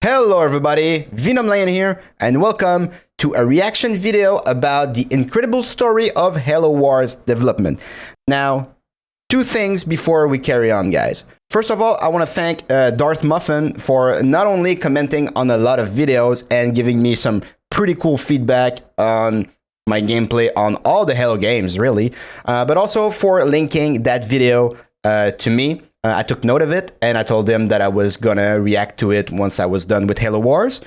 Hello everybody, Venom here, and welcome to a reaction video about the incredible story of Halo Wars development. Now, two things before we carry on, guys. First of all, I want to thank Darth Muffin for not only commenting on a lot of videos and giving me some pretty cool feedback on my gameplay on all the Halo games, really, but also for linking that video to me. I took note of it, and I told him that I was gonna react to it once I was done with Halo Wars.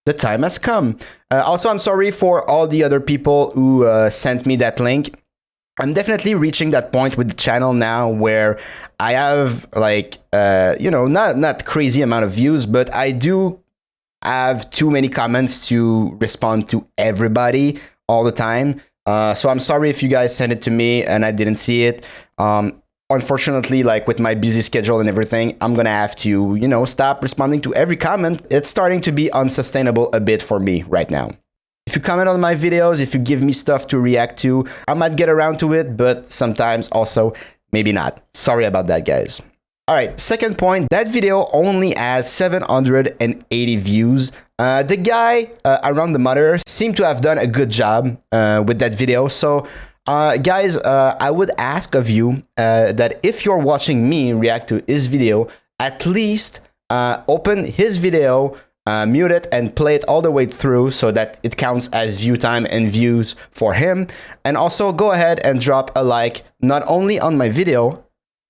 The time has come. Also, I'm sorry for all the other people who sent me that link. I'm definitely reaching that point with the channel now where I have, like, not crazy amount of views, but I do have too many comments to respond to everybody all the time. So I'm sorry if you guys sent it to me and I didn't see it. Unfortunately, like with my busy schedule and everything, I'm gonna have to, stop responding to every comment. It's starting to be unsustainable a bit for me right now. If you comment on my videos, if you give me stuff to react to, I might get around to it, but sometimes also maybe not. Sorry about that, guys. All right, second point, that video only has 780 views. The guy around the mother seemed to have done a good job with that video. So guys, I would ask of you that if you're watching me react to his video, at least open his video, mute it, and play it all the way through so that it counts as view time and views for him. And also go ahead and drop a like, not only on my video,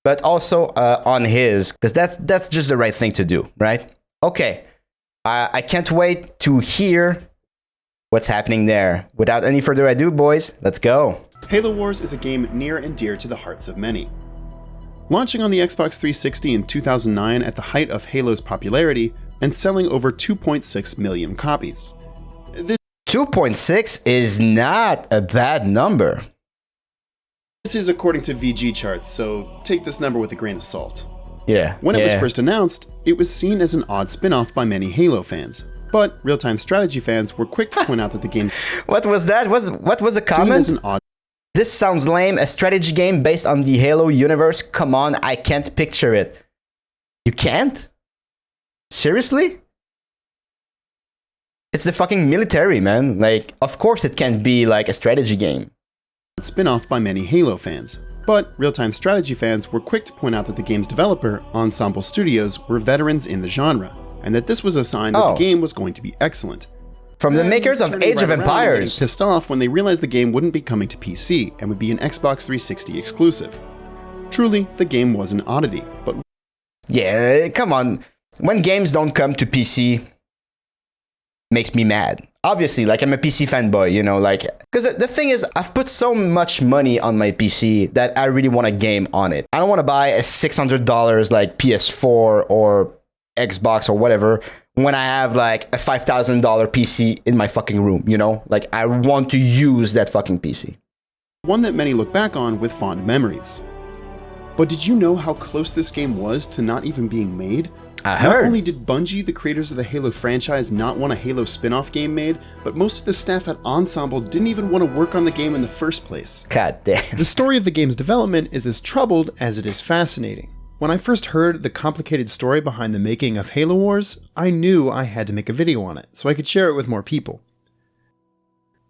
but also on his, because that's just the right thing to do, right? Okay, I can't wait to hear what's happening there. Without any further ado, boys, let's go. Halo Wars is a game near and dear to the hearts of many. Launching on the Xbox 360 in 2009 at the height of Halo's popularity and selling over 2.6 million copies. 2.6 is not a bad number. This is according to VG charts, so take this number with a grain of salt. Yeah. When it was first announced, it was seen as an odd spin-off by many Halo fans. But real-time strategy fans were quick to point out that the game... What was that? What was the comment? This sounds lame, a strategy game based on the Halo universe. Come on, I can't picture it. You can't? Seriously? It's the fucking military, man. Like, of course it can't be like a strategy game. Spin-off by many Halo fans. But real-time strategy fans were quick to point out that the game's developer, Ensemble Studios, were veterans in the genre, and that this was a sign that the game was going to be excellent. From the makers of Age of Empires. Pissed off when they realized the game wouldn't be coming to PC and would be an Xbox 360 exclusive. Truly, the game was an oddity, but... Yeah, come on. When games don't come to PC, makes me mad. Obviously, like, I'm a PC fanboy, like... Because the thing is, I've put so much money on my PC that I really want a game on it. I don't want to buy a $600, like, PS4 or Xbox or whatever, when I have like a $5,000 PC in my fucking room, Like, I want to use that fucking PC. One that many look back on with fond memories. But did you know how close this game was to not even being made? I heard. Not only did Bungie, the creators of the Halo franchise, not want a Halo spin-off game made, but most of the staff at Ensemble didn't even want to work on the game in the first place. God damn. The story of the game's development is as troubled as it is fascinating. When I first heard the complicated story behind the making of Halo Wars, I knew I had to make a video on it, so I could share it with more people.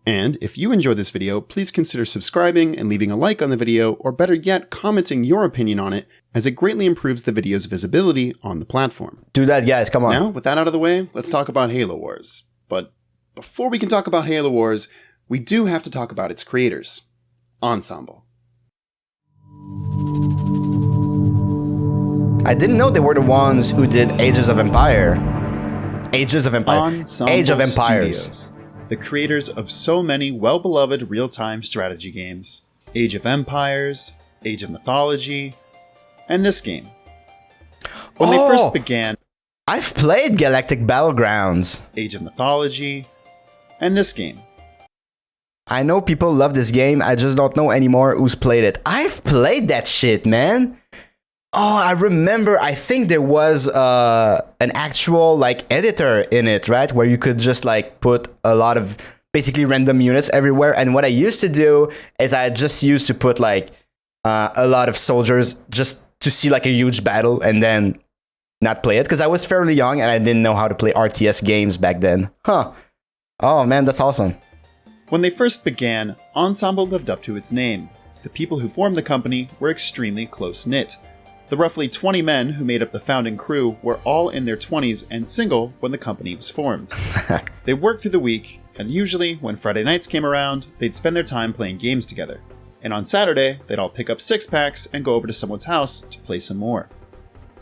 And if you enjoyed this video, please consider subscribing and leaving a like on the video, or better yet, commenting your opinion on it, as it greatly improves the video's visibility on the platform. Do that, guys, come on. Now, with that out of the way, let's talk about Halo Wars. But before we can talk about Halo Wars, we do have to talk about its creators, Ensemble. I didn't know they were the ones who did Ages of Empire. Ages of Empire. Ensemble Age of Empires. Studios, the creators of so many well-beloved real-time strategy games. Age of Empires, Age of Mythology, and this game. When they first began... I've played Galactic Battlegrounds. Age of Mythology, and this game. I know people love this game, I just don't know anymore who's played it. I've played that shit, man. Oh, I remember, I think there was an actual, like, editor in it, right? Where you could just, like, put a lot of basically random units everywhere. And what I used to do is I just used to put, like, a lot of soldiers just to see, like, a huge battle and then not play it because I was fairly young and I didn't know how to play RTS games back then. Huh. Oh man, that's awesome. When they first began, Ensemble lived up to its name. The people who formed the company were extremely close-knit. The roughly 20 men who made up the founding crew were all in their 20s and single when the company was formed. They worked through the week, and usually, when Friday nights came around, they'd spend their time playing games together. And on Saturday, they'd all pick up six-packs and go over to someone's house to play some more.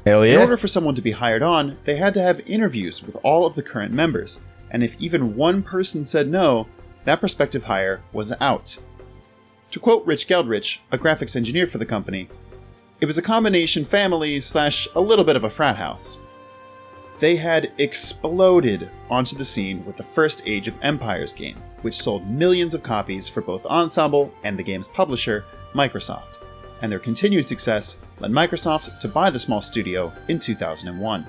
Hell yeah. In order for someone to be hired on, they had to have interviews with all of the current members, and if even one person said no, that prospective hire was out. To quote Rich Geldrich, a graphics engineer for the company, "It was a combination family / a little bit of a frat house." They had exploded onto the scene with the first Age of Empires game, which sold millions of copies for both Ensemble and the game's publisher, Microsoft. And their continued success led Microsoft to buy the small studio in 2001.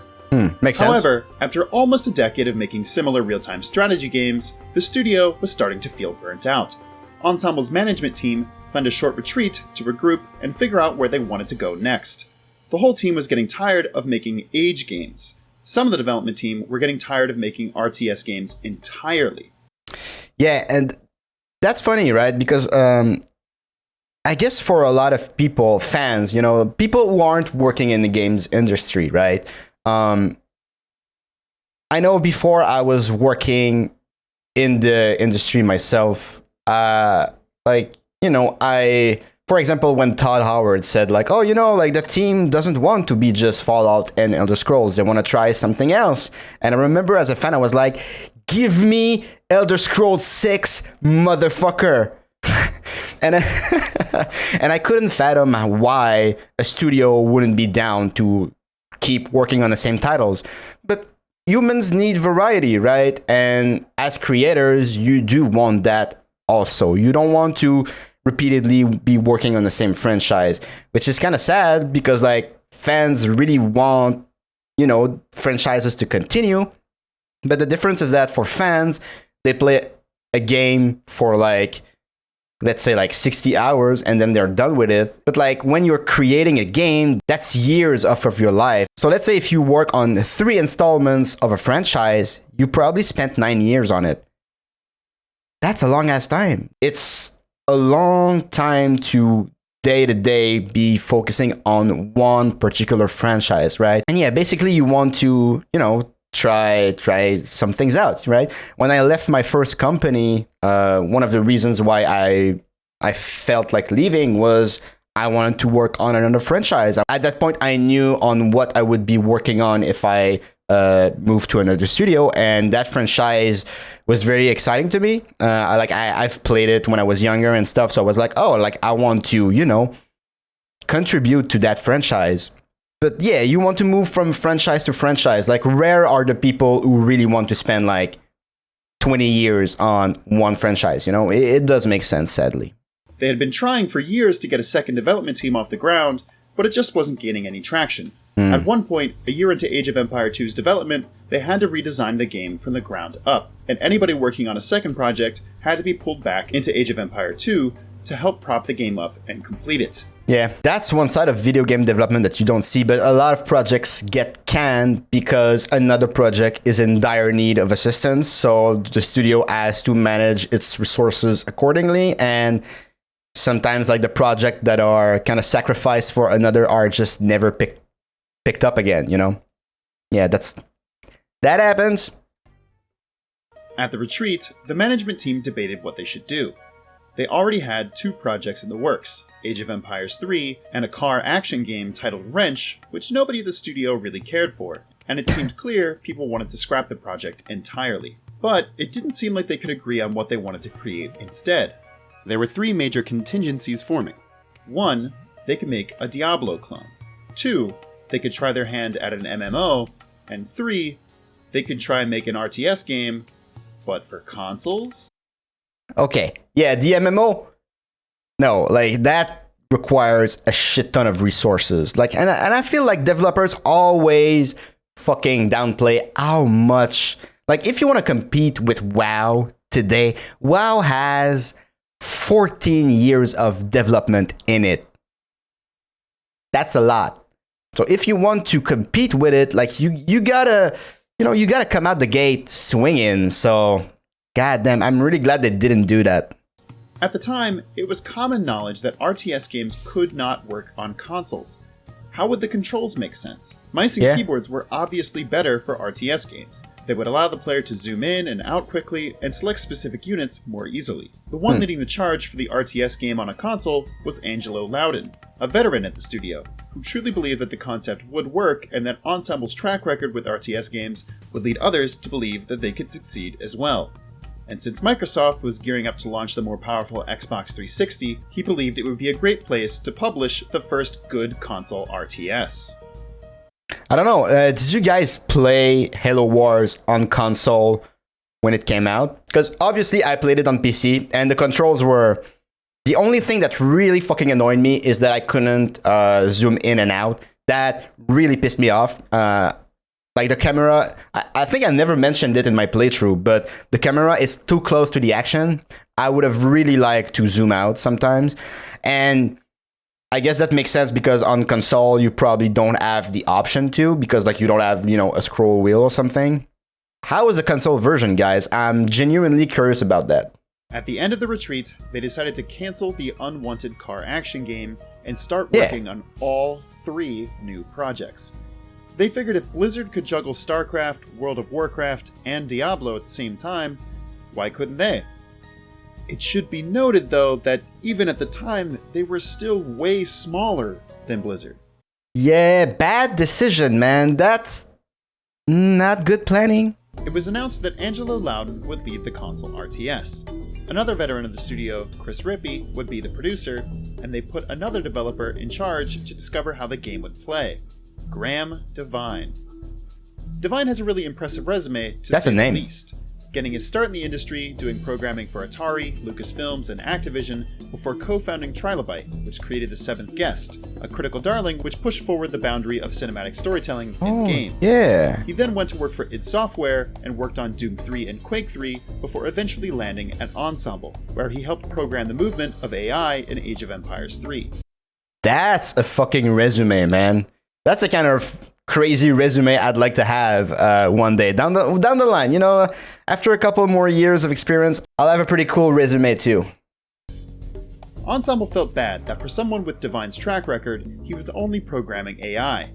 Makes sense. However, after almost a decade of making similar real-time strategy games, the studio was starting to feel burnt out. Ensemble's management team planned a short retreat to regroup and figure out where they wanted to go next. The whole team was getting tired of making Age games. Some of the development team were getting tired of making RTS games entirely. Yeah, and that's funny, right? Because I guess for a lot of people, fans, people who aren't working in the games industry, right? I know before I was working in the industry myself, for example, when Todd Howard said the team doesn't want to be just Fallout and Elder Scrolls, they want to try something else. And I remember as a fan, I was like, give me Elder Scrolls 6, motherfucker. and I couldn't fathom why a studio wouldn't be down to keep working on the same titles. But humans need variety, right? And as creators, you do want that also. You don't want to repeatedly be working on the same franchise, which is kind of sad because fans really want, franchises to continue. But the difference is that for fans, they play a game for let's say 60 hours and then they're done with it. But when you're creating a game, that's years off of your life. So let's say if you work on 3 installments of a franchise, you probably spent 9 years on it. That's a long ass time. It's a long time to day to day be focusing on one particular franchise, right? And yeah, basically you want to, try some things out, right? When I left my first company, one of the reasons why I felt like leaving was I wanted to work on another franchise. At that point, I knew on what I would be working on if I moved to another studio, and that franchise was very exciting to me. I've played it when I was younger and stuff, so I was like, I want to, contribute to that franchise. But yeah, you want to move from franchise to franchise. Rare are the people who really want to spend 20 years on one franchise. It does make sense, sadly. They had been trying for years to get a second development team off the ground, but it just wasn't gaining any traction. At one point, a year into Age of Empire 2's development, they had to redesign the game from the ground up, and anybody working on a second project had to be pulled back into Age of Empire 2 to help prop the game up and complete it. Yeah, that's one side of video game development that you don't see, but a lot of projects get canned because another project is in dire need of assistance, so the studio has to manage its resources accordingly, and sometimes the project that are kind of sacrificed for another are just never picked up again, Yeah, that happens. At the retreat, the management team debated what they should do. They already had 2 projects in the works, Age of Empires 3 and a car action game titled Wrench, which nobody at the studio really cared for, and it seemed clear people wanted to scrap the project entirely. But it didn't seem like they could agree on what they wanted to create instead. There were 3 major contingencies forming. 1, they could make a Diablo clone. 2, they could try their hand at an MMO. And 3, they could try and make an RTS game, but for consoles? Okay, yeah, the MMO, no, that requires a shit ton of resources. And I feel like developers always fucking downplay how much, if you want to compete with WoW today, WoW has 14 years of development in it. That's a lot. So if you want to compete with it, like you gotta, you gotta come out the gate swinging. So, goddamn, I'm really glad they didn't do that. At the time, it was common knowledge that RTS games could not work on consoles. How would the controls make sense? Mice and keyboards were obviously better for RTS games. They would allow the player to zoom in and out quickly and select specific units more easily. The one leading the charge for the RTS game on a console was Angelo Loudon, a veteran at the studio, who truly believed that the concept would work and that Ensemble's track record with RTS games would lead others to believe that they could succeed as well. And since Microsoft was gearing up to launch the more powerful Xbox 360, he believed it would be a great place to publish the first good console RTS. I don't know, did you guys play Halo Wars on console when it came out? Because obviously I played it on PC, and the controls were... The only thing that really fucking annoyed me is that I couldn't zoom in and out. That really pissed me off. Like the camera, I think I never mentioned it in my playthrough, but the camera is too close to the action. I would have really liked to zoom out sometimes. And I guess that makes sense because on console, you probably don't have the option to, because like you don't have, a scroll wheel or something. How is the console version, guys? I'm genuinely curious about that. At the end of the retreat, they decided to cancel the unwanted car action game and start working on all 3 new projects. They figured if Blizzard could juggle StarCraft, World of Warcraft, and Diablo at the same time, why couldn't they? It should be noted, though, that even at the time, they were still way smaller than Blizzard. Yeah, bad decision, man. That's not good planning. It was announced that Angelo Loudon would lead the console RTS. Another veteran of the studio, Chris Rippey, would be the producer, and they put another developer in charge to discover how the game would play. Graham Devine. Devine has a really impressive resume, to say the least. Getting his start in the industry, doing programming for Atari, Lucasfilms, and Activision, before co-founding Trilobite, which created The Seventh Guest, a critical darling which pushed forward the boundary of cinematic storytelling in games. Yeah. He then went to work for id Software and worked on Doom 3 and Quake 3 before eventually landing at Ensemble, where he helped program the movement of AI in Age of Empires 3. That's a fucking resume, man. That's the kind of crazy resume I'd like to have one day down the line. After a couple more years of experience, I'll have a pretty cool resume too. Ensemble felt bad that for someone with Devine's track record, he was only programming AI.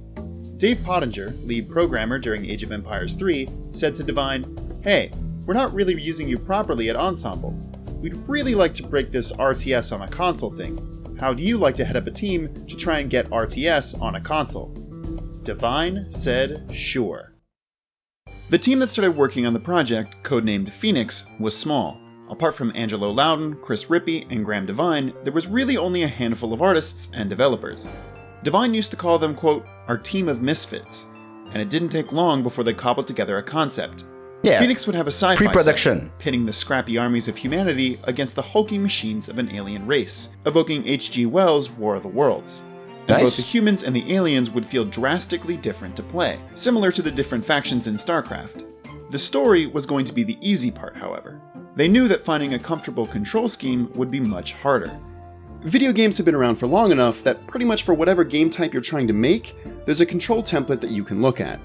Dave Pottinger, lead programmer during Age of Empires 3, said to Devine, "Hey, we're not really using you properly at Ensemble. We'd really like to break this RTS on a console thing. How do you like to head up a team to try and get RTS on a console?" Devine said sure. The team that started working on the project, codenamed Phoenix, was small. Apart from Angelo Loudon, Chris Rippey, and Graham Devine, there was really only a handful of artists and developers. Devine used to call them, quote, "our team of misfits," and it didn't take long before they cobbled together a concept. Yeah, Phoenix would have a sci-fi pre-production setting, pitting the scrappy armies of humanity against the hulking machines of an alien race, evoking H.G. Wells' War of the Worlds. And both the humans and the aliens would feel drastically different to play, similar to the different factions in StarCraft. The story was going to be the easy part, however. They knew that finding a comfortable control scheme would be much harder. Video games have been around for long enough that pretty much for whatever game type you're trying to make, there's a control template that you can look at.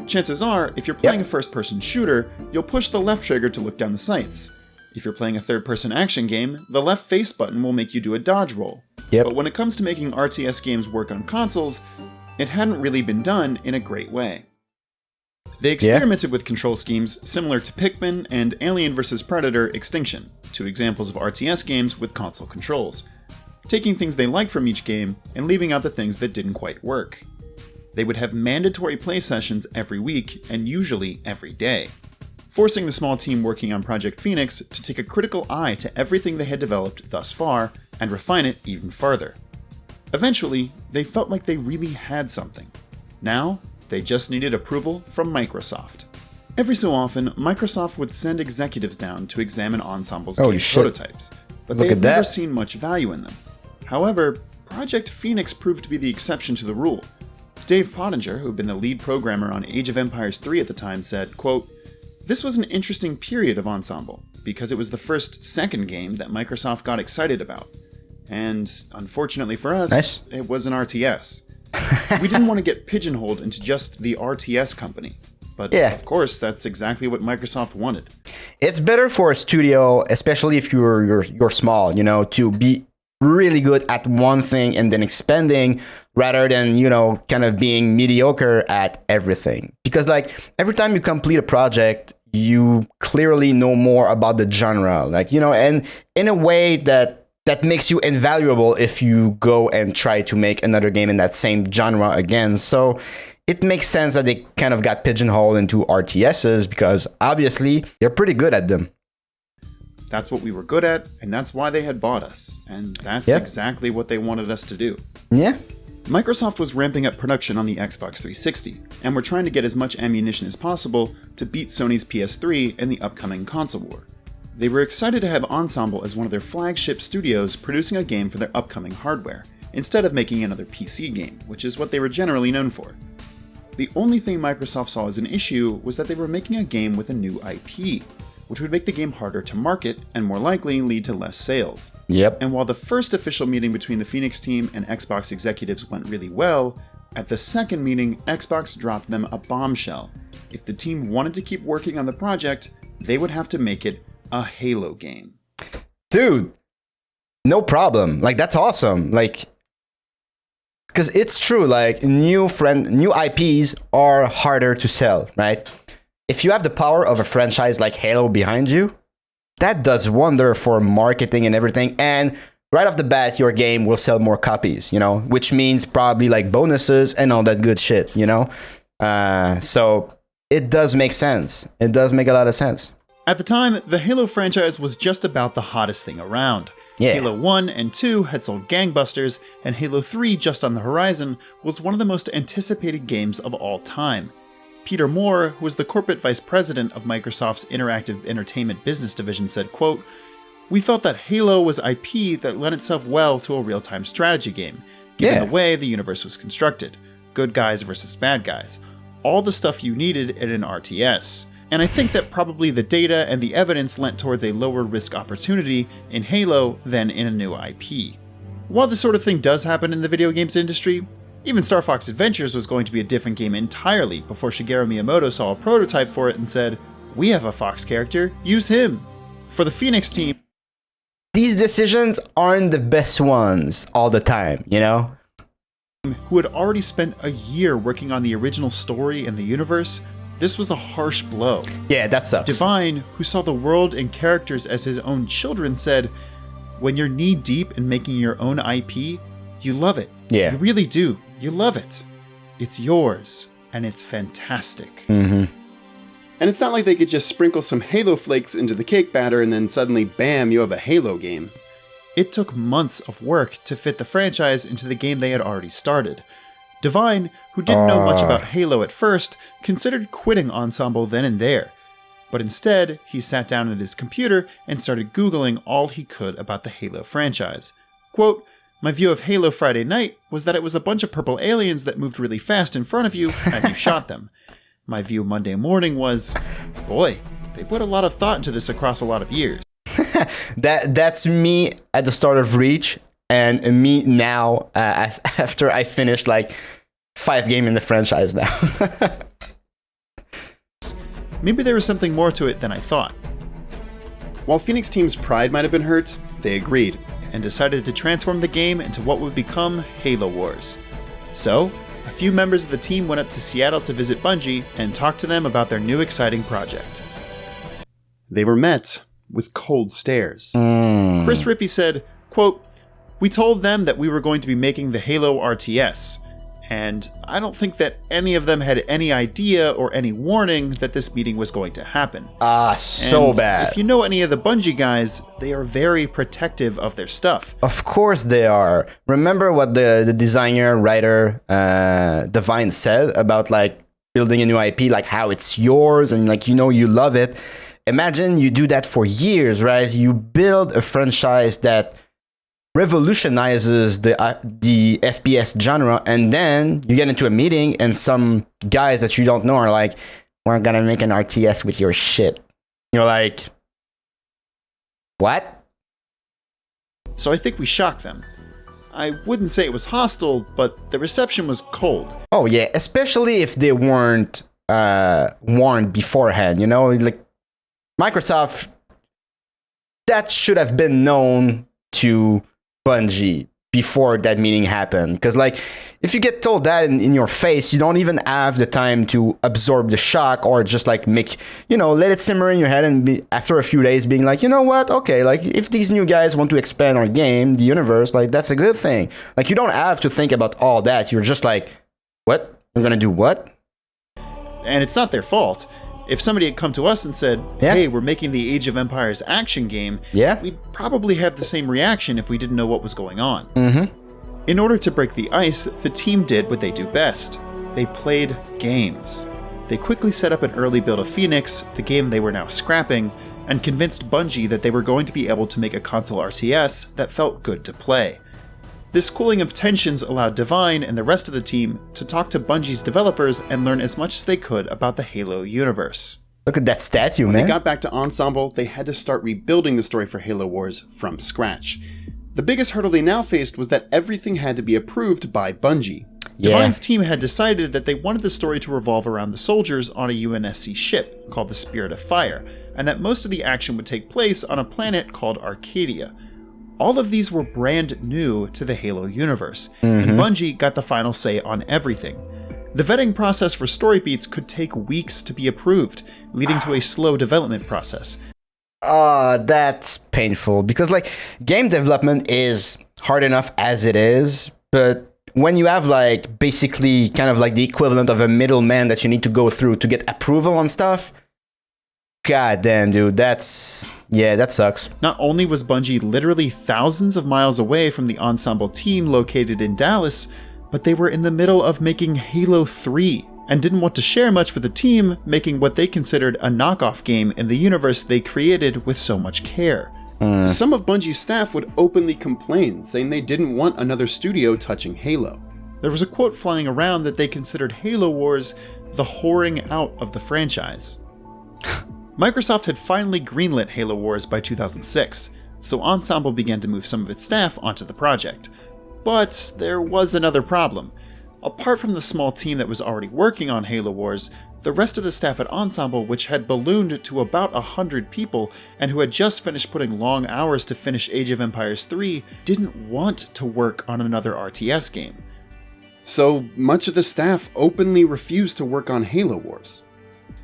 Chances are, if you're playing a first-person shooter, you'll push the left trigger to look down the sights. If you're playing a third-person action game, the left face button will make you do a dodge roll. But when it comes to making RTS games work on consoles, it hadn't really been done in a great way. They experimented with control schemes similar to Pikmin and Alien vs. Predator Extinction, 2 examples of RTS games with console controls, taking things they liked from each game and leaving out the things that didn't quite work. They would have mandatory play sessions every week and usually every day, forcing the small team working on Project Phoenix to take a critical eye to everything they had developed thus far and refine it even further. Eventually, they felt like they really had something. Now, they just needed approval from Microsoft. Every so often, Microsoft would send executives down to examine Ensemble's game prototypes, but they had never seen much value in them. However, Project Phoenix proved to be the exception to the rule. Dave Pottinger, who had been the lead programmer on Age of Empires 3 at the time, said, quote, "This was an interesting period of Ensemble, because it was the first second game that Microsoft got excited about. And, unfortunately for us, it was an RTS. We didn't want to get pigeonholed into just the RTS company. But Yeah. of course, that's exactly what Microsoft wanted. It's better for a studio, especially if you're small, you know, to be really good at one thing and then expanding rather than, you know, kind of being mediocre at everything. Because like every time you complete a project, you clearly know more about the genre, like, you know, and in a way that makes you invaluable if you go and try to make another game in that same genre again. So it makes sense that they kind of got pigeonholed into RTSs because obviously they're pretty good at them. That's what we were good at, and that's why they had bought us. And that's exactly what they wanted us to do. Yeah. Microsoft was ramping up production on the Xbox 360, and were trying to get as much ammunition as possible to beat Sony's PS3 in the upcoming console war. They were excited to have Ensemble as one of their flagship studios producing a game for their upcoming hardware, instead of making another PC game, which is what they were generally known for. The only thing Microsoft saw as an issue was that they were making a game with a new IP, which would make the game harder to market and more likely lead to less sales. Yep. And while the first official meeting between the Phoenix team and Xbox executives went really well, at the second meeting, Xbox dropped them a bombshell. If the team wanted to keep working on the project, they would have to make it a Halo game. Dude, no problem. Like, that's awesome. Like, because it's true, like, new IPs are harder to sell, right? If you have the power of a franchise like Halo behind you, that does wonder for marketing and everything. And right off the bat, your game will sell more copies, you know, which means probably like bonuses and all that good shit, you know? So it does make sense. It does make a lot of sense. At the time, the Halo franchise was just about the hottest thing around. Yeah. Halo 1 and 2 had sold gangbusters, and Halo 3, just on the horizon, was one of the most anticipated games of all time. Peter Moore, who was the corporate vice president of Microsoft's Interactive Entertainment Business Division, said, quote, "We felt that Halo was IP that lent itself well to a real-time strategy game, given the way the universe was constructed. Good guys versus bad guys. All the stuff you needed in an RTS. And I think that probably the data and the evidence lent towards a lower risk opportunity in Halo than in a new IP." While this sort of thing does happen in the video games industry, even Star Fox Adventures was going to be a different game entirely before Shigeru Miyamoto saw a prototype for it and said, "We have a Fox character, use him." For the Phoenix team, these decisions aren't the best ones all the time, you know? who had already spent a year working on the original story and the universe, this was a harsh blow. Yeah, that sucks. Divine, who saw the world and characters as his own children, said, "When you're knee-deep in making your own IP, you love it. Yeah. You really do. You love it. It's yours, and it's fantastic." Mm-hmm. And it's not like they could just sprinkle some Halo flakes into the cake batter and then suddenly, bam, you have a Halo game. It took months of work to fit the franchise into the game they had already started. Divine, who didn't know much about Halo at first, considered quitting Ensemble then and there. But instead, he sat down at his computer and started Googling all he could about the Halo franchise. Quote, "My view of Halo Friday Night was that it was a bunch of purple aliens that moved really fast in front of you and you shot them. My view Monday morning was, boy, they put a lot of thought into this across a lot of years." That's me at the start of Reach, and me now after I finished like 5 games in the franchise now. Maybe there was something more to it than I thought. While Phoenix Team's pride might have been hurt, they agreed, and decided to transform the game into what would become Halo Wars. So, a few members of the team went up to Seattle to visit Bungie and talk to them about their new exciting project. They were met with cold stares. Chris Rippey said, quote, "We told them that we were going to be making the Halo RTS, and I don't think that any of them had any idea or any warning that this meeting was going to happen. So And bad. If you know any of the Bungie guys, they are very protective of their stuff. Of course they are. Remember what the designer, writer, Divine said about like building a new IP, like how it's yours and like, you know, you love it. Imagine you do that for years, right? You build a franchise that revolutionizes the FPS genre, and then you get into a meeting and some guys that you don't know are like, "We're gonna make an RTS with your shit." You're like, what? So I think we shocked them. I wouldn't say it was hostile, but the reception was cold. Oh yeah, especially if they weren't warned beforehand, you know? Like, Microsoft, that should have been known to Bungie before that meeting happened. Because, like, if you get told that in your face, you don't even have the time to absorb the shock or just, like, let it simmer in your head and be, after a few days, being like, you know what? Okay, like, if these new guys want to expand our game, the universe, like, that's a good thing. Like, you don't have to think about all that. You're just like, what? I'm gonna do what? And it's not their fault. If somebody had come to us and said, hey, we're making the Age of Empires action game, we'd probably have the same reaction if we didn't know what was going on. In order to break the ice, the team did what they do best. They played games. They quickly set up an early build of Phoenix, the game they were now scrapping, and convinced Bungie that they were going to be able to make a console RTS that felt good to play. This cooling of tensions allowed Divine and the rest of the team to talk to Bungie's developers and learn as much as they could about the Halo universe. Look at that statue, man. When they got back to Ensemble, they had to start rebuilding the story for Halo Wars from scratch. The biggest hurdle they now faced was that everything had to be approved by Bungie. Divine's team had decided that they wanted the story to revolve around the soldiers on a UNSC ship called the Spirit of Fire, and that most of the action would take place on a planet called Arcadia. All of these were brand new to the Halo universe, and Bungie got the final say on everything. The vetting process for story beats could take weeks to be approved, leading to a slow development process. That's painful, because, like, game development is hard enough as it is, but when you have, like, basically kind of like the equivalent of a middleman that you need to go through to get approval on stuff, god damn, dude, that sucks. Not only was Bungie literally thousands of miles away from the Ensemble team located in Dallas, but they were in the middle of making Halo 3 and didn't want to share much with the team, making what they considered a knockoff game in the universe they created with so much care. Some of Bungie's staff would openly complain, saying they didn't want another studio touching Halo. There was a quote flying around that they considered Halo Wars the whoring out of the franchise. Microsoft had finally greenlit Halo Wars by 2006, so Ensemble began to move some of its staff onto the project. But there was another problem. Apart from the small team that was already working on Halo Wars, the rest of the staff at Ensemble, which had ballooned to about 100 people and who had just finished putting long hours to finish Age of Empires 3, didn't want to work on another RTS game. So much of the staff openly refused to work on Halo Wars.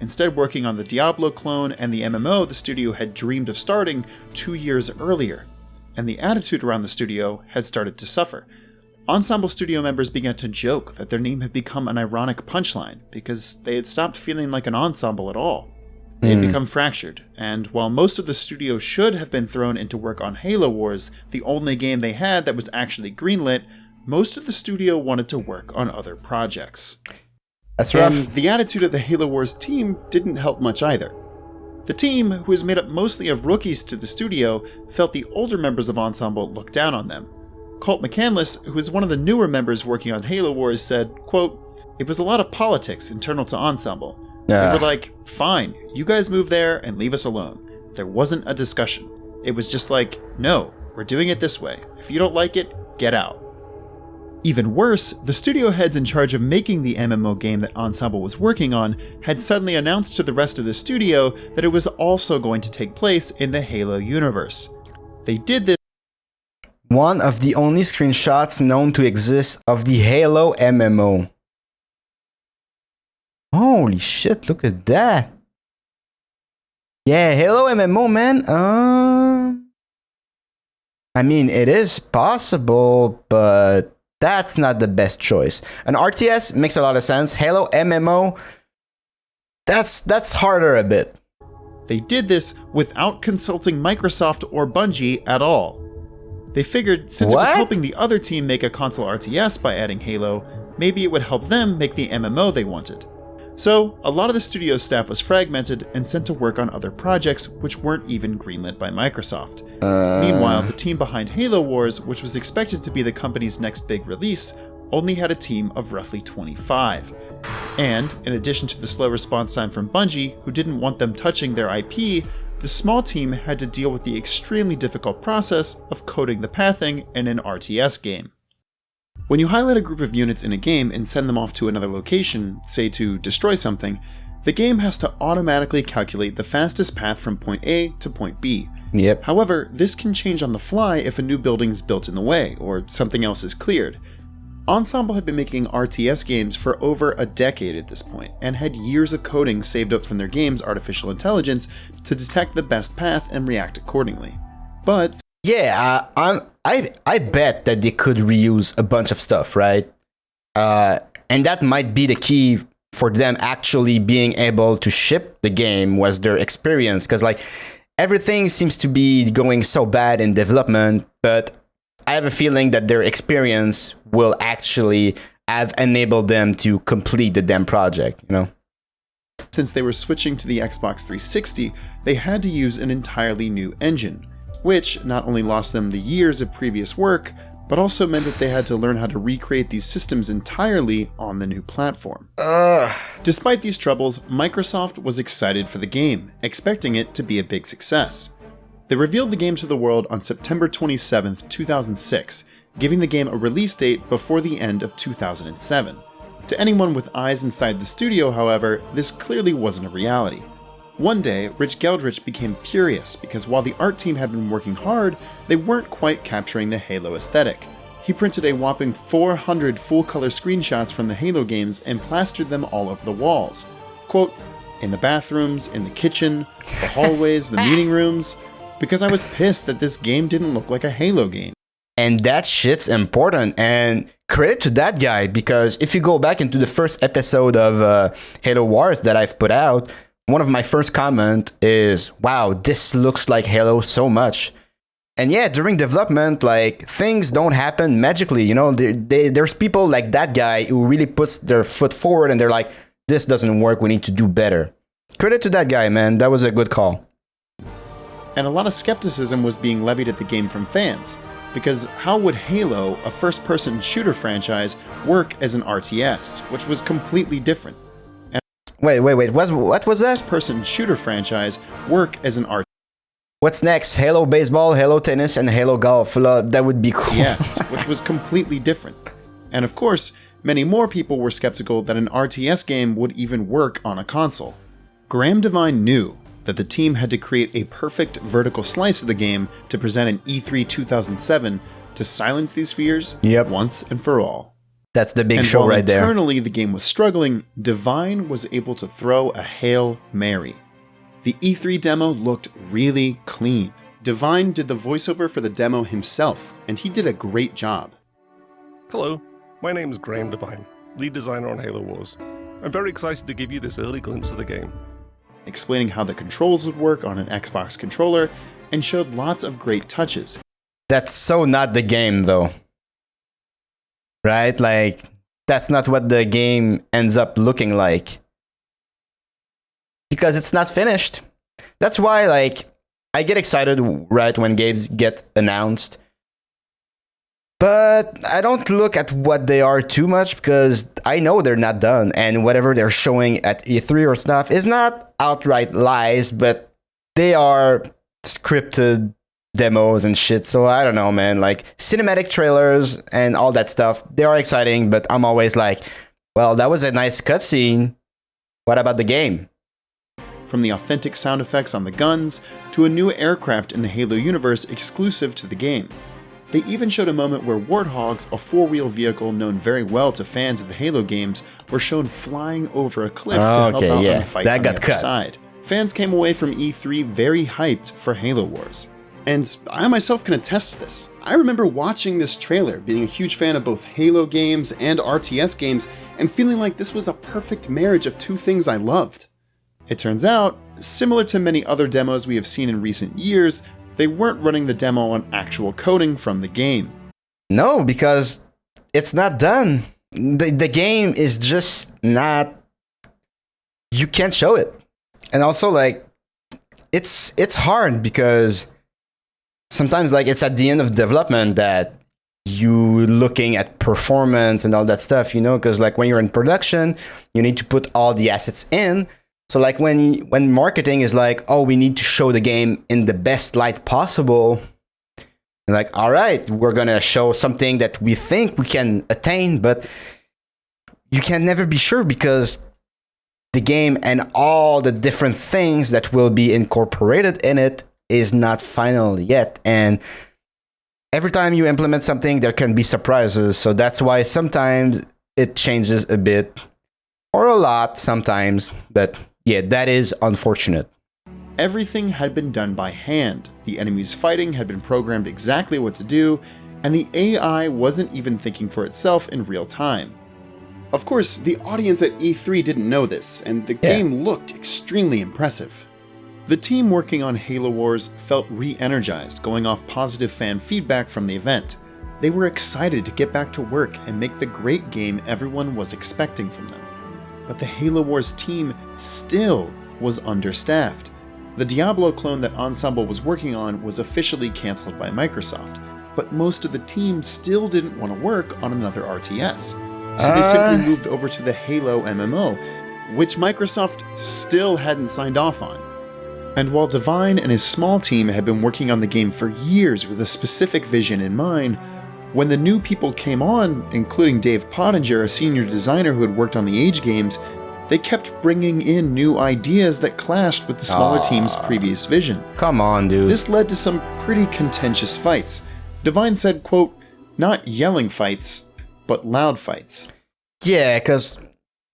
Instead working on the Diablo clone and the MMO the studio had dreamed of starting 2 years earlier, and the attitude around the studio had started to suffer. Ensemble studio members began to joke that their name had become an ironic punchline because they had stopped feeling like an ensemble at all. They had become fractured, and while most of the studio should have been thrown into work on Halo Wars, the only game they had that was actually greenlit, most of the studio wanted to work on other projects. That's rough. And the attitude of the Halo Wars team didn't help much either. The team, who was made up mostly of rookies to the studio, felt the older members of Ensemble looked down on them. Colt McCandless, who is one of the newer members working on Halo Wars, said, quote, "It was a lot of politics internal to Ensemble. We were like, fine, you guys move there and leave us alone. There wasn't a discussion. It was just like, no, we're doing it this way. If you don't like it, get out." Even worse, the studio heads in charge of making the MMO game that Ensemble was working on had suddenly announced to the rest of the studio that it was also going to take place in the Halo universe. They did this. One of the only screenshots known to exist of the Halo MMO. Holy shit, look at that. Yeah, Halo MMO, man. I mean, it is possible, but that's not the best choice. An RTS makes a lot of sense. Halo MMO, that's harder a bit. They did this without consulting Microsoft or Bungie at all. They figured since it was helping the other team make a console RTS by adding Halo, maybe it would help them make the MMO they wanted. So, a lot of the studio's staff was fragmented and sent to work on other projects which weren't even greenlit by Microsoft. Meanwhile, the team behind Halo Wars, which was expected to be the company's next big release, only had a team of roughly 25. And, in addition to the slow response time from Bungie, who didn't want them touching their IP, the small team had to deal with the extremely difficult process of coding the pathing in an RTS game. When you highlight a group of units in a game and send them off to another location, say to destroy something, the game has to automatically calculate the fastest path from point A to point B. Yep. However, this can change on the fly if a new building is built in the way, or something else is cleared. Ensemble had been making RTS games for over a decade at this point, and had years of coding saved up from their game's artificial intelligence to detect the best path and react accordingly. But Yeah, I bet that they could reuse a bunch of stuff, right? And that might be the key for them actually being able to ship the game was their experience, because like everything seems to be going so bad in development, but I have a feeling that their experience will actually have enabled them to complete the damn project, you know? since they were switching to the Xbox 360, they had to use an entirely new engine, which not only lost them the years of previous work, but also meant that they had to learn how to recreate these systems entirely on the new platform. Despite these troubles, Microsoft was excited for the game, expecting it to be a big success. They revealed the game to the world on September 27, 2006, giving the game a release date before the end of 2007. To anyone with eyes inside the studio, however, this clearly wasn't a reality. One day, Rich Geldrich became furious because while the art team had been working hard, they weren't quite capturing the Halo aesthetic. He printed a whopping 400 full-color screenshots from the Halo games and plastered them all over the walls. Quote, in the bathrooms, in the kitchen, the hallways, the meeting rooms, because I was pissed that this game didn't look like a Halo game. And that shit's important, and credit to that guy, because if you go back into the first episode of Halo Wars that I've put out, one of my first comment is, wow, this looks like Halo so much. And yeah, during development, like, things don't happen magically, you know? There's people like that guy who really puts their foot forward and they're like, this doesn't work, we need to do better. Credit to that guy, man, that was a good call. And a lot of skepticism was being levied at the game from fans, because how would Halo, a first-person shooter franchise, work as an RTS, which was completely different? Wait, what was that? First-person shooter franchise work as an RTS. What's next? Halo Baseball, Halo Tennis, and Halo Golf. That would be cool. Yes, which was completely different. And of course, many more people were skeptical that an RTS game would even work on a console. Graham Devine knew that the team had to create a perfect vertical slice of the game to present an E3 2007 to silence these fears once and for all. That's the big and show while right there. Internally, the game was struggling, Devine was able to throw a Hail Mary. The E3 demo looked really clean. Devine did the voiceover for the demo himself, and he did a great job. Hello, my name is Graham Devine, lead designer on Halo Wars. I'm very excited to give you this early glimpse of the game. Explaining how the controls would work on an Xbox controller, and showed lots of great touches. That's so not the game, though. Right? Like, that's not what the game ends up looking like. Because it's not finished. That's why, like, I get excited, right, when games get announced. But I don't look at what they are too much because I know they're not done. And whatever they're showing at E3 or stuff is not outright lies, but they are scripted demos and shit. So I don't know, man. Like, cinematic trailers and all that stuff, they are exciting, but I'm always like, well, that was a nice cutscene. What about the game? From the authentic sound effects on the guns, to a new aircraft in the Halo universe exclusive to the game. They even showed a moment where Warthogs, a four-wheel vehicle known very well to fans of the Halo games, were shown flying over a cliff to help out on the fight on the other side. Fans came away from E3 very hyped for Halo Wars. And I myself can attest to this. I remember watching this trailer, being a huge fan of both Halo games and RTS games, and feeling like this was a perfect marriage of two things I loved. It turns out, similar to many other demos we have seen in recent years, they weren't running the demo on actual coding from the game. No, because it's not done. The game is just not... You can't show it. And also, like, it's hard because sometimes, like, it's at the end of development that you looking at performance and all that stuff, you know? Because, like, when you're in production, you need to put all the assets in. So like when marketing is like, oh, we need to show the game in the best light possible, And like, all right, we're gonna show something that we think we can attain, but you can never be sure because the game and all the different things that will be incorporated in it is not final yet. And every time you implement something, there can be surprises. So that's why sometimes it changes a bit or a lot sometimes. But yeah, that is unfortunate. Everything had been done by hand. The enemies fighting had been programmed exactly what to do, and the AI wasn't even thinking for itself in real time. Of course, the audience at E3 didn't know this, and the game looked extremely impressive. The team working on Halo Wars felt re-energized, going off positive fan feedback from the event. They were excited to get back to work and make the great game everyone was expecting from them. But the Halo Wars team still was understaffed. The Diablo clone that Ensemble was working on was officially cancelled by Microsoft, but most of the team still didn't want to work on another RTS. So they simply moved over to the Halo MMO, which Microsoft still hadn't signed off on. And while Divine and his small team had been working on the game for years with a specific vision in mind, when the new people came on, including Dave Pottinger, a senior designer who had worked on the Age games, they kept bringing in new ideas that clashed with the smaller team's previous vision. Come on, dude. This led to some pretty contentious fights. Divine said, quote, "Not yelling fights, but loud fights." Yeah, because,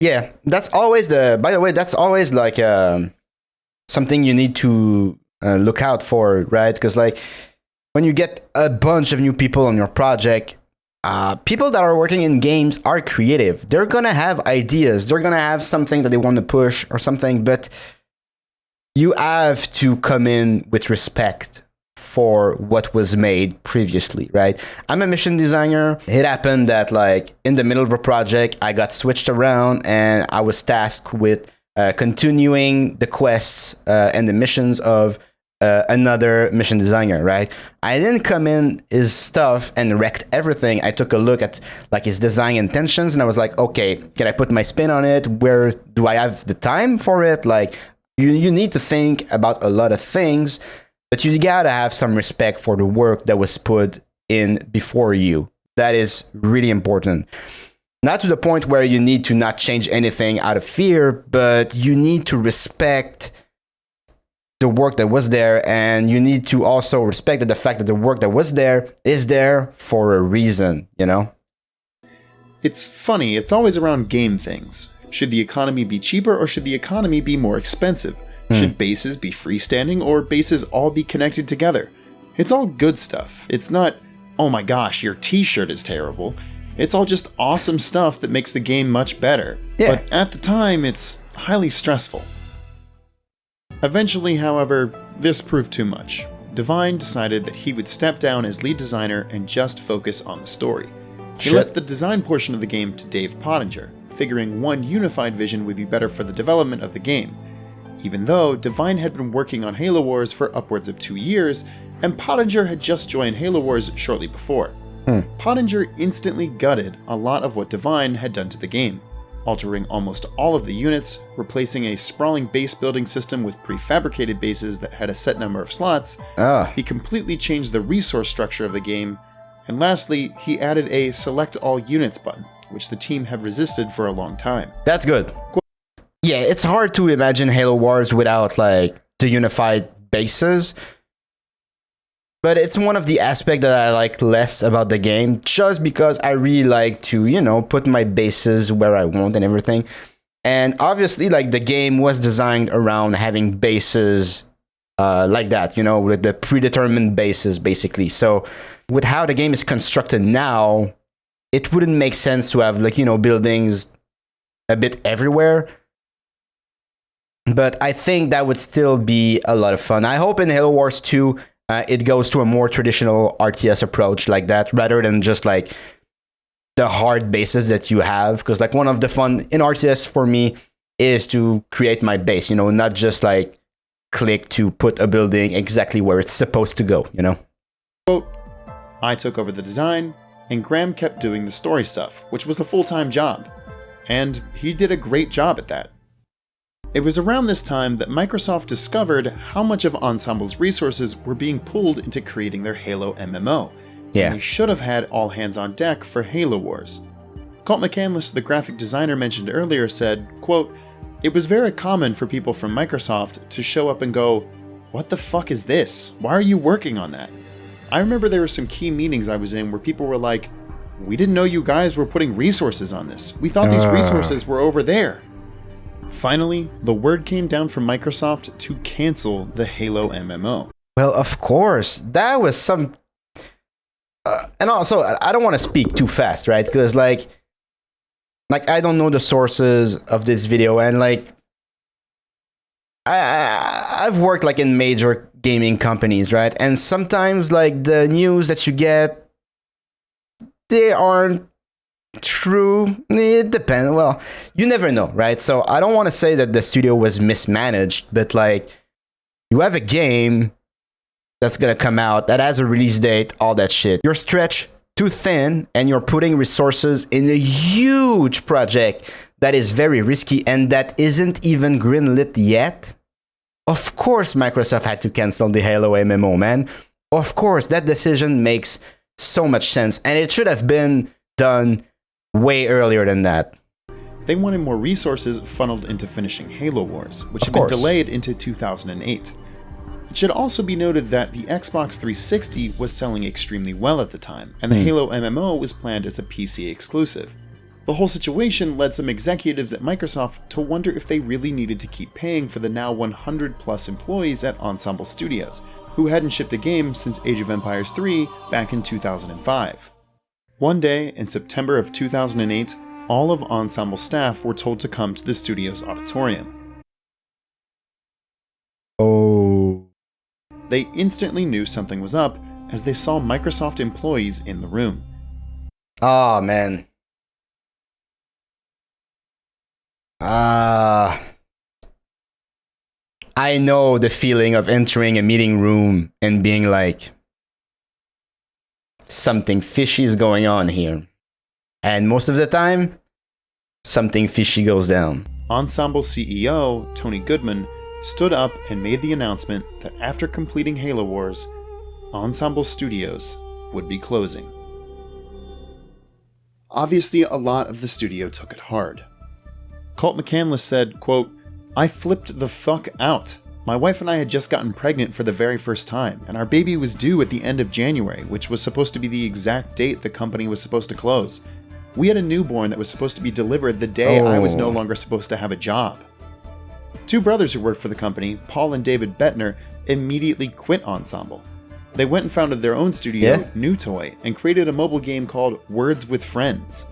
that's always by the way, that's always like something you need to look out for, right? Because like when you get a bunch of new people on your project, people that are working in games are creative. They're going to have ideas. They're going to have something that they want to push or something, but you have to come in with respect for what was made previously, right? I'm a mission designer. It happened that like in the middle of a project, I got switched around and I was tasked with continuing the quests and the missions of another mission designer, right? I didn't come in his stuff and wrecked everything. I took a look at like his design intentions and I was like, okay, can I put my spin on it? Where do I have the time for it? Like you need to think about a lot of things, but you gotta have some respect for the work that was put in before you. That is really important. Not to the point where you need to not change anything out of fear, but you need to respect the work that was there, and you need to also respect the fact that the work that was there is there for a reason, you know? It's funny, it's always around game things. Should the economy be cheaper or should the economy be more expensive? Should bases be freestanding or bases all be connected together? It's all good stuff. It's not, oh my gosh, your t-shirt is terrible. It's all just awesome stuff that makes the game much better. Yeah. But at the time, it's highly stressful. Eventually, however, this proved too much. Divine decided that he would step down as lead designer and just focus on the story. He left the design portion of the game to Dave Pottinger, figuring one unified vision would be better for the development of the game. Even though Divine had been working on Halo Wars for upwards of 2 years, and Pottinger had just joined Halo Wars shortly before. Pottinger instantly gutted a lot of what Divine had done to the game, altering almost all of the units, replacing a sprawling base building system with prefabricated bases that had a set number of slots. He completely changed the resource structure of the game, and lastly, he added a select all units button, which the team had resisted for a long time. That's good. Yeah, it's hard to imagine Halo Wars without like the unified bases. But it's one of the aspects that I like less about the game, just because I really like to, you know, put my bases where I want and everything. And obviously, like the game was designed around having bases like that, you know, with the predetermined bases, basically. So with how the game is constructed now, it wouldn't make sense to have like, you know, buildings a bit everywhere. But I think that would still be a lot of fun. I hope in Halo Wars 2, it goes to a more traditional RTS approach like that, rather than just like the hard bases that you have. Because like one of the fun in RTS for me is to create my base, you know, not just like click to put a building exactly where it's supposed to go, you know? Quote, I took over the design, and Graham kept doing the story stuff, which was a full-time job. And he did a great job at that. It was around this time that Microsoft discovered how much of Ensemble's resources were being pulled into creating their Halo MMO. Yeah. And they should have had all hands on deck for Halo Wars. Colt McCandless, the graphic designer mentioned earlier, said, quote, "It was very common for people from Microsoft to show up and go, 'What the fuck is this? Why are you working on that?' I remember there were some key meetings I was in where people were like, 'We didn't know you guys were putting resources on this. We thought these resources were over there.'" Finally, the word came down from Microsoft to cancel the Halo MMO. Well, of course, that was some. And also, I don't want to speak too fast, right? Because like I don't know the sources of this video, and like I've worked like in major gaming companies, right? And sometimes like the news that you get, they aren't true. It depends. Well, you never know, right? So I don't want to say that the studio was mismanaged, but like you have a game that's gonna come out that has a release date, all that shit. You're stretched too thin and you're putting resources in a huge project that is very risky and that isn't even greenlit yet. Of course Microsoft had to cancel the Halo MMO, man. Of course, that decision makes so much sense, and it should have been done way earlier than that. They wanted more resources funneled into finishing Halo Wars, which had been delayed into 2008. It should also be noted that the Xbox 360 was selling extremely well at the time, and the Halo MMO was planned as a PC exclusive. The whole situation led some executives at Microsoft to wonder if they really needed to keep paying for the now 100 plus employees at Ensemble Studios, who hadn't shipped a game since Age of Empires 3 back in 2005. One day in September of 2008, all of Ensemble staff were told to come to the studio's auditorium. Oh. They instantly knew something was up as they saw Microsoft employees in the room. Oh, man. I know the feeling of entering a meeting room and being like, something fishy is going on here. And most of the time, something fishy goes down. Ensemble CEO Tony Goodman stood up and made the announcement that after completing Halo Wars, Ensemble Studios would be closing. Obviously, a lot of the studio took it hard. Colt McCandless said, quote, "I flipped the fuck out. My wife and I had just gotten pregnant for the very first time, and our baby was due at the end of January, which was supposed to be the exact date the company was supposed to close. We had a newborn that was supposed to be delivered the day I was no longer supposed to have a job." Two brothers who worked for the company, Paul and David Bettner, immediately quit Ensemble. They went and founded their own studio, New Toy, and created a mobile game called Words with Friends.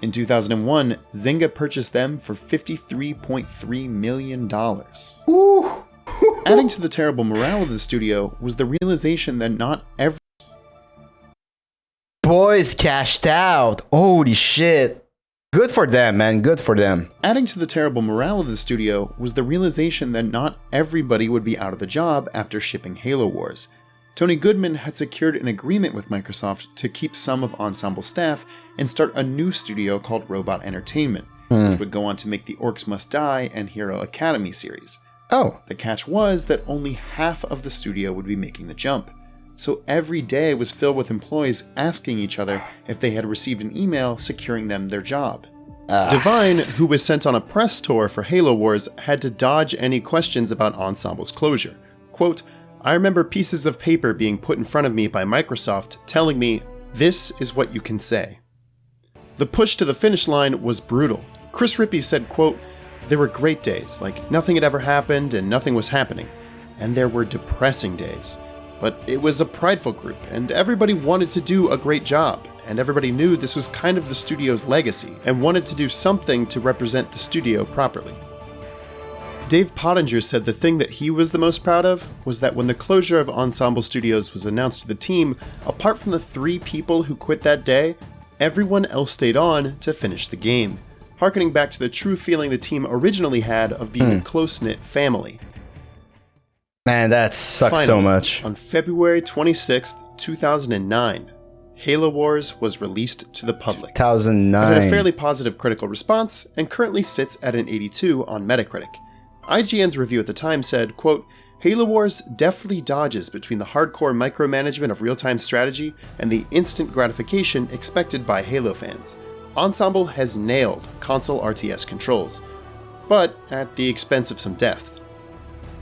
In 2001, Zynga purchased them for $53.3 million. Adding to the terrible morale of the studio was the realization that not every Boys cashed out. Holy shit. Good for them, man. Good for them. Adding to the terrible morale of the studio was the realization that not everybody would be out of the job after shipping Halo Wars. Tony Goodman had secured an agreement with Microsoft to keep some of Ensemble staff and start a new studio called Robot Entertainment, which would go on to make the Orcs Must Die and Hero Academy series. Oh. The catch was that only half of the studio would be making the jump. So every day was filled with employees asking each other if they had received an email securing them their job. Divine, who was sent on a press tour for Halo Wars, had to dodge any questions about Ensemble's closure. Quote, "I remember pieces of paper being put in front of me by Microsoft telling me, 'This is what you can say.'" The push to the finish line was brutal. Chris Rippey said, quote, "There were great days, like nothing had ever happened and nothing was happening. And there were depressing days. But it was a prideful group, and everybody wanted to do a great job, and everybody knew this was kind of the studio's legacy, and wanted to do something to represent the studio properly." Dave Pottinger said the thing that he was the most proud of was that when the closure of Ensemble Studios was announced to the team, apart from the 3 people who quit that day, everyone else stayed on to finish the game, harkening back to the true feeling the team originally had of being a close-knit family. Man, that sucks Finally, so much. On February 26, 2009, Halo Wars was released to the public. 2009. It had a fairly positive critical response and currently sits at an 82 on Metacritic. IGN's review at the time said, quote, Halo Wars deftly dodges between the hardcore micromanagement of real-time strategy and the instant gratification expected by Halo fans. Ensemble has nailed console RTS controls, but at the expense of some depth.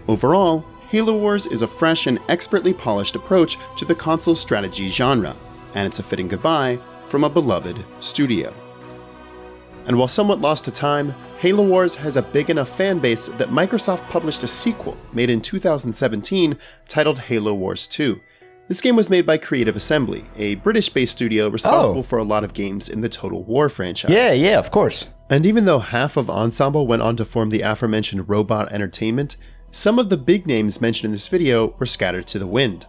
Overall, Halo Wars is a fresh and expertly polished approach to the console strategy genre, and it's a fitting goodbye from a beloved studio. And while somewhat lost to time, Halo Wars has a big enough fan base that Microsoft published a sequel made in 2017 titled Halo Wars 2. This game was made by Creative Assembly, a British-based studio responsible for a lot of games in the Total War franchise. Yeah, of course. And even though half of Ensemble went on to form the aforementioned Robot Entertainment, some of the big names mentioned in this video were scattered to the wind.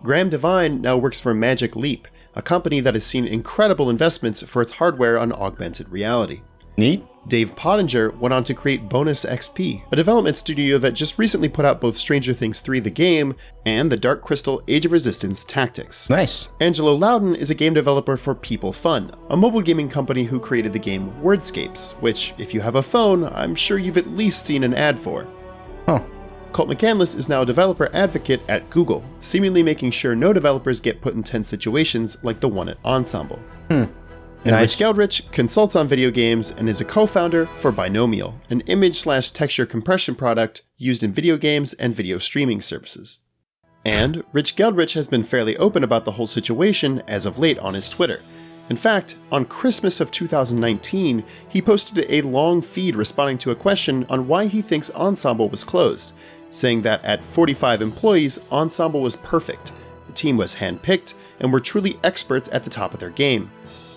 Graham Devine now works for Magic Leap, a company that has seen incredible investments for its hardware on augmented reality. Neat. Dave Pottinger went on to create Bonus XP, a development studio that just recently put out both Stranger Things 3 the game and the Dark Crystal Age of Resistance Tactics. Nice. Angelo Loudon is a game developer for People Fun, a mobile gaming company who created the game Wordscapes, which, if you have a phone, I'm sure you've at least seen an ad for. Huh. Colt McCandless is now a developer advocate at Google, seemingly making sure no developers get put in tense situations like the one at Ensemble. And Nice. Rich Geldrich consults on video games and is a co-founder for Binomial, an image/texture compression product used in video games and video streaming services. And Rich Geldrich has been fairly open about the whole situation as of late on his Twitter. In fact, on Christmas of 2019, he posted a long feed responding to a question on why he thinks Ensemble was closed, saying that at 45 employees, Ensemble was perfect. The team was handpicked and were truly experts at the top of their game.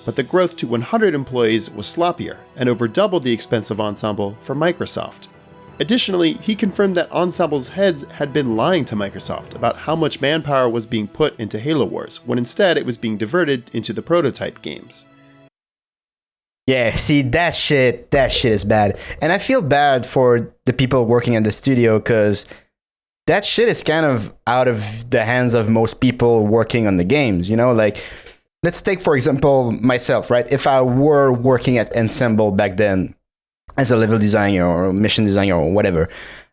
But the growth to 100 employees was sloppier and over doubled the expense of Ensemble for Microsoft. Additionally, he confirmed that Ensemble's heads had been lying to Microsoft about how much manpower was being put into Halo Wars, when instead it was being diverted into the prototype games. Yeah, see, that shit is bad. And I feel bad for the people working at the studio because that shit is kind of out of the hands of most people working on the games, you know? Like, let's take, for example, myself, right? If I were working at Ensemble back then as a level designer or mission designer or whatever,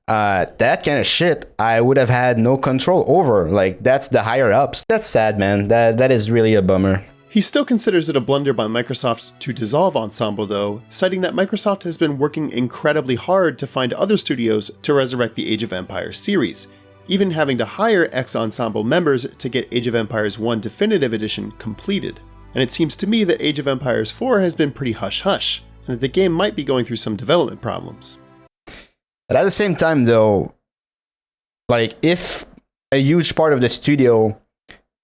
that kind of shit I would have had no control over. Like, that's the higher ups. That's sad, man. That is really a bummer. He still considers it a blunder by Microsoft to dissolve Ensemble though, citing that Microsoft has been working incredibly hard to find other studios to resurrect the Age of Empires series, even having to hire ex-Ensemble members to get Age of Empires 1 Definitive Edition completed. And it seems to me that Age of Empires 4 has been pretty hush-hush, and that the game might be going through some development problems. But at the same time though, like, if a huge part of the studio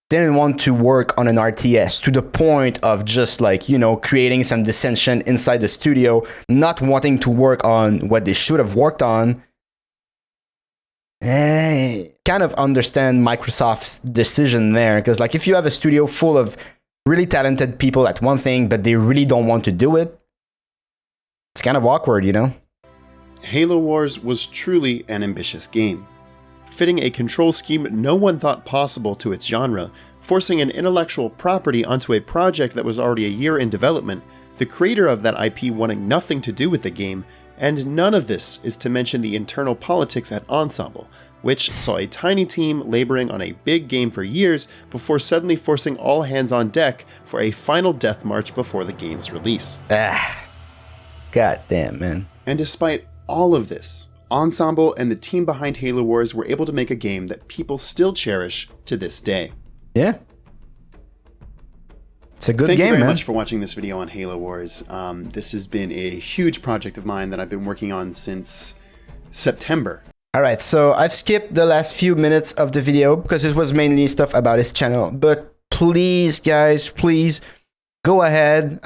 didn't want to work on an RTS to the point of just, like, you know, creating some dissension inside the studio, not wanting to work on what they should have worked on, kind of understand Microsoft's decision there. Because, like, if you have a studio full of really talented people at one thing, but they really don't want to do it, it's kind of awkward, you know? Halo Wars was truly an ambitious game, fitting a control scheme no one thought possible to its genre, forcing an intellectual property onto a project that was already a year in development, the creator of that IP wanting nothing to do with the game, and none of this is to mention the internal politics at Ensemble, which saw a tiny team laboring on a big game for years before suddenly forcing all hands on deck for a final death march before the game's release. God damn, man. And despite all of this, Ensemble and the team behind Halo Wars were able to make a game that people still cherish to this day. Yeah. It's a good Thank game, you very man. much for watching this video on Halo Wars. This has been a huge project of mine that I've been working on since September. All right, so I've skipped the last few minutes of the video because it was mainly stuff about his channel. But please, guys, please go ahead,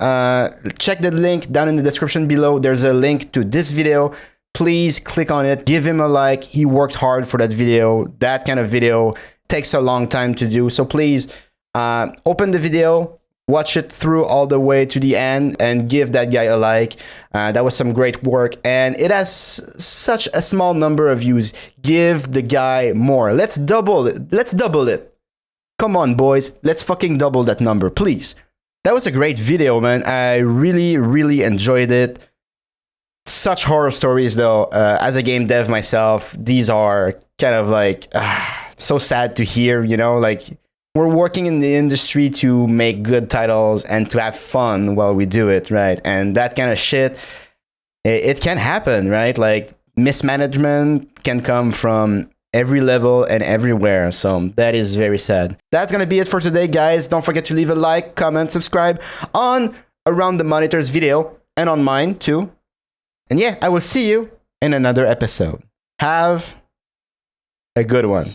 check the link down in the description below. There's a link to this video. Please click on it, give him a like. He worked hard for that video. That kind of video takes a long time to do. So please open the video, watch it through all the way to the end, and give that guy a like. That was some great work, and it has such a small number of views. Give the guy more. Let's double it. Let's double it. Come on, boys. Let's fucking double that number, please. That was a great video, man. I really, really enjoyed it. such horror stories, though. As a game dev myself, these are kind of like so sad to hear, you know, like we're working in the industry to make good titles and to have fun while we do it, right? And that kind of shit, it can happen, right? Like mismanagement can come from every level and everywhere. So that is very sad. That's going to be it for today, guys. Don't forget to leave a like, comment, subscribe on Around the Monitors video and on mine too. And yeah, I will see you in another episode. Have a good one.